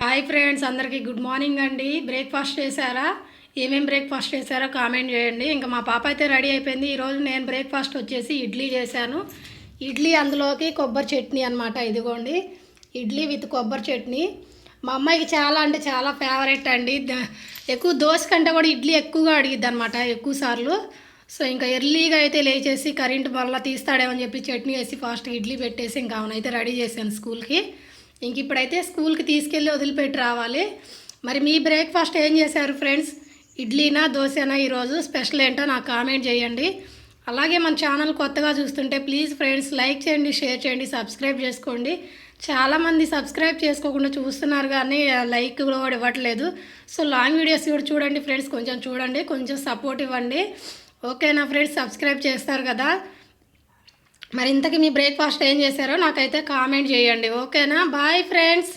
Hi friends, అందరికీ good morning అండి. Breakfast చేశారా? ఏమేమి బ్రేక్ఫాస్ట్ చేశారో కామెంట్ చేయండి. ఇంకా మా పాప అయితే రెడీ అయిపోయింది. ఈరోజు నేను బ్రేక్ఫాస్ట్ వచ్చేసి ఇడ్లీ చేశాను. ఇడ్లీ అందులోకి కొబ్బరి చట్నీ అనమాట. ఇదిగోండి, ఇడ్లీ విత్ కొబ్బరి చట్నీ. మా అమ్మాయికి చాలా అంటే చాలా ఫేవరెట్ అండి. ఎక్కువ దోశ కంటే కూడా ఇడ్లీ ఎక్కువగా అడిగిద్ది అనమాట, ఎక్కువ సార్లు. సో ఇంకా ఎర్లీగా అయితే లేచేసి కరెంట్ వల్ల తీస్తాడేమని చెప్పి చట్నీ వేసి ఫాస్ట్గా ఇడ్లీ పెట్టేసి ఇంకా అవునైతే రెడీ చేశాను స్కూల్కి. ఇంక ఇప్పుడైతే స్కూల్కి తీసుకెళ్ళి వదిలిపెట్టి రావాలి. మరి మీ బ్రేక్ఫాస్ట్ ఏం చేశారు ఫ్రెండ్స్? ఇడ్లీనా దోశనా? ఈరోజు స్పెషల్ ఏంటో నాకు కామెంట్ చేయండి. అలాగే మన ఛానల్ కొత్తగా చూస్తుంటే ప్లీజ్ ఫ్రెండ్స్ లైక్ చేయండి, షేర్ చేయండి, సబ్స్క్రైబ్ చేసుకోండి. చాలామంది సబ్స్క్రైబ్ చేసుకోకుండా చూస్తున్నారు కానీ లైక్ కూడా ఇవ్వట్లేదు. సో లాంగ్ వీడియోస్ కూడా చూడండి ఫ్రెండ్స్, కొంచెం చూడండి, కొంచెం సపోర్ట్ ఇవ్వండి. ఓకేనా ఫ్రెండ్స్? సబ్స్క్రైబ్ చేస్తారు కదా. మరి ఇంతకీ మీ బ్రేక్ఫాస్ట్ ఏం చేశారో నాకైతే కామెంట్ చేయండి. ఓకేనా? Bye friends.